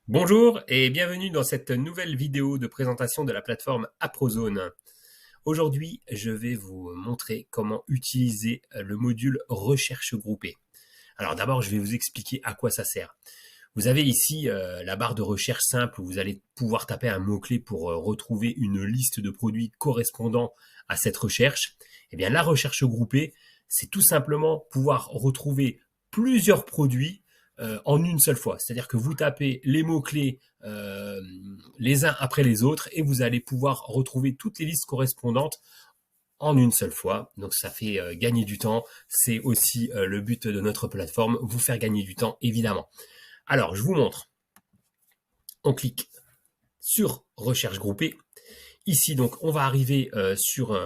Bonjour et bienvenue dans cette nouvelle vidéo de présentation de la plateforme Aprozone. Aujourd'hui, je vais vous montrer comment utiliser le module recherche groupée. Alors d'abord, je vais vous expliquer à quoi ça sert. Vous avez ici la barre de recherche simple où vous allez pouvoir taper un mot-clé pour retrouver une liste de produits correspondant à cette recherche. Eh bien, la recherche groupée, c'est tout simplement pouvoir retrouver plusieurs produits en une seule fois. C'est-à-dire que vous tapez les mots-clés les uns après les autres et vous allez pouvoir retrouver toutes les listes correspondantes en une seule fois. Donc ça fait gagner du temps. C'est aussi le but de notre plateforme, vous faire gagner du temps évidemment. Alors je vous montre. On clique sur recherche groupée. Ici donc on va arriver sur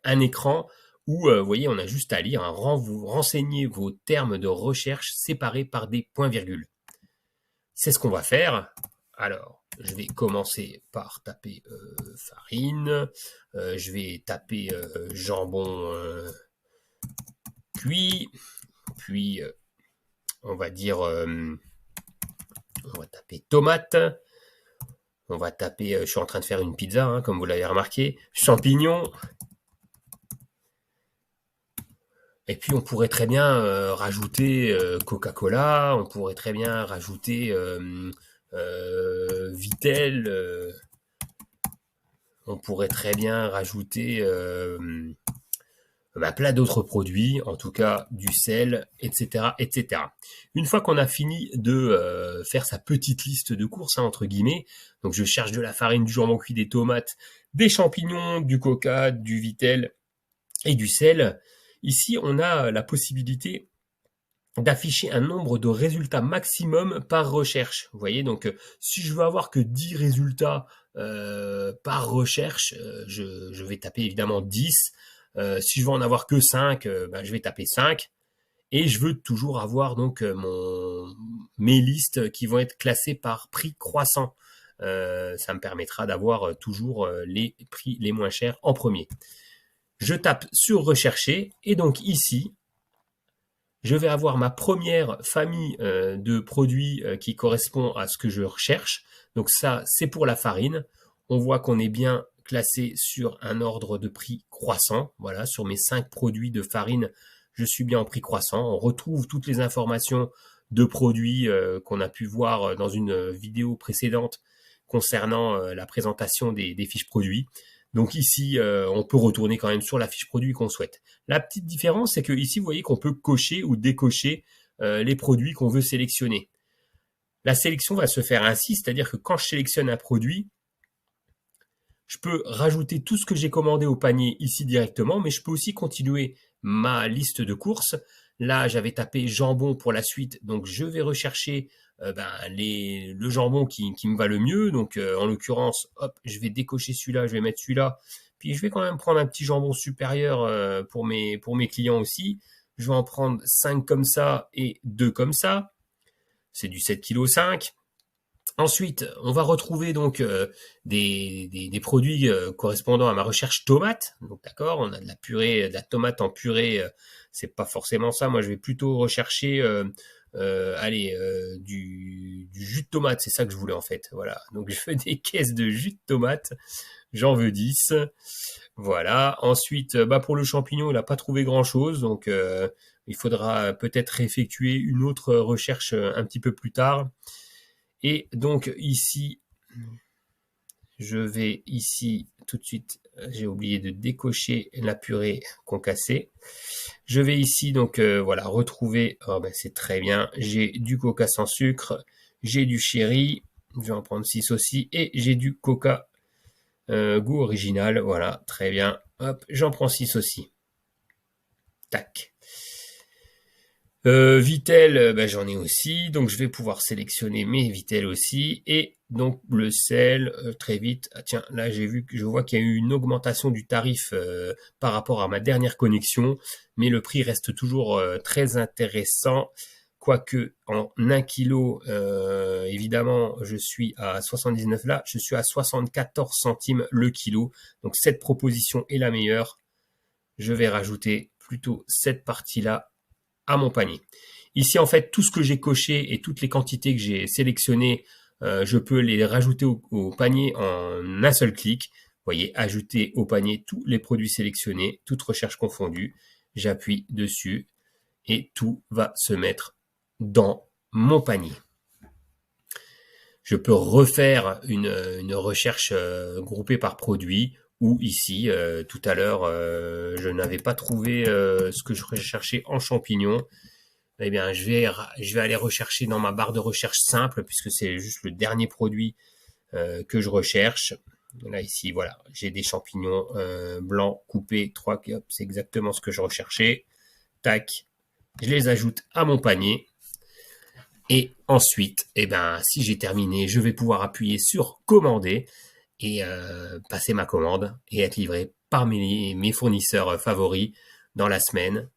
un écran où vous voyez on a juste à lire, vous renseignez vos termes de recherche séparés par des points-virgules. C'est ce qu'on va faire. Alors, je vais commencer par taper farine. Je vais taper jambon cuit. Puis, on va dire, on va taper tomate. On va taper, je suis en train de faire une pizza, hein, comme vous l'avez remarqué. Champignons. Et puis, on pourrait très bien rajouter Coca-Cola. On pourrait très bien rajouter Vitel. On pourrait très bien rajouter plein d'autres produits, en tout cas du sel, etc., etc. Une fois qu'on a fini de faire sa petite liste de courses, hein, entre guillemets, donc je cherche de la farine, du jambon cuit, des tomates, des champignons, du coca, du vitel et du sel. Ici, on a la possibilité d'afficher un nombre de résultats maximum par recherche. Vous voyez, donc si je veux avoir que 10 résultats par recherche, je vais taper évidemment 10. Si je veux en avoir que 5, je vais taper 5. Et je veux toujours avoir donc mes listes qui vont être classées par prix croissant. Ça me permettra d'avoir toujours les prix les moins chers en premier. Je tape sur rechercher et donc ici, je vais avoir ma première famille de produits qui correspond à ce que je recherche. Donc ça, c'est pour la farine. On voit qu'on est bien classé sur un ordre de prix croissant. Voilà, sur mes 5 produits de farine, je suis bien en prix croissant. On retrouve toutes les informations de produits qu'on a pu voir dans une vidéo précédente concernant la présentation des fiches produits. Donc ici, on peut retourner quand même sur la fiche produit qu'on souhaite. La petite différence, c'est que ici, vous voyez qu'on peut cocher ou décocher les produits qu'on veut sélectionner. La sélection va se faire ainsi, c'est-à-dire que quand je sélectionne un produit, je peux rajouter tout ce que j'ai commandé au panier ici directement, mais je peux aussi continuer ma liste de courses. Là, j'avais tapé jambon pour la suite, donc je vais rechercher le jambon qui me va le mieux. Donc, en l'occurrence, hop, je vais décocher celui-là, je vais mettre celui-là. Puis, je vais quand même prendre un petit jambon supérieur pour mes clients aussi. Je vais en prendre 5 comme ça et 2 comme ça. C'est du 7,5 kg. Ensuite, on va retrouver donc des produits correspondant à ma recherche tomate. Donc d'accord, on a de la purée, de la tomate en purée. C'est pas forcément ça. Moi, je vais plutôt rechercher, du jus de tomate. C'est ça que je voulais en fait. Voilà. Donc je fais des caisses de jus de tomate. J'en veux 10. Voilà. Ensuite, pour le champignon, il n'a pas trouvé grand-chose. Donc il faudra peut-être effectuer une autre recherche un petit peu plus tard. Et donc ici, je vais ici tout de suite, j'ai oublié de décocher la purée concassée. Je vais ici donc voilà retrouver, c'est très bien, j'ai du coca sans sucre, j'ai du chéri, je vais en prendre 6 aussi, et j'ai du coca goût original, voilà, très bien. Hop, j'en prends 6 aussi. Tac. Vitel, j'en ai aussi, donc je vais pouvoir sélectionner mes Vitel aussi, et donc le sel, très vite. Ah tiens, là je vois qu'il y a eu une augmentation du tarif par rapport à ma dernière connexion, mais le prix reste toujours très intéressant, quoique en 1 kilo, évidemment, je suis à 79 là, je suis à 74 centimes le kilo, donc cette proposition est la meilleure. Je vais rajouter plutôt cette partie-là à mon panier. Ici, en fait, tout ce que j'ai coché et toutes les quantités que j'ai sélectionnées Je peux les rajouter au panier en un seul clic. Vous voyez, ajouter au panier tous les produits sélectionnés, toutes recherches confondues. J'appuie dessus et tout va se mettre dans mon panier. Je peux refaire une recherche groupée par produit, ou ici, tout à l'heure, je n'avais pas trouvé ce que je recherchais en champignons. Eh bien, je vais aller rechercher dans ma barre de recherche simple, puisque c'est juste le dernier produit que je recherche. Là, ici, voilà, j'ai des champignons blancs coupés, 3 cups, c'est exactement ce que je recherchais. Tac, je les ajoute à mon panier. Et ensuite, eh ben, si j'ai terminé, je vais pouvoir appuyer sur commander et passer ma commande et être livré par mes fournisseurs favoris dans la semaine.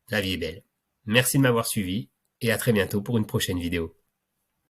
La vie est belle. Merci de m'avoir suivi et à très bientôt pour une prochaine vidéo.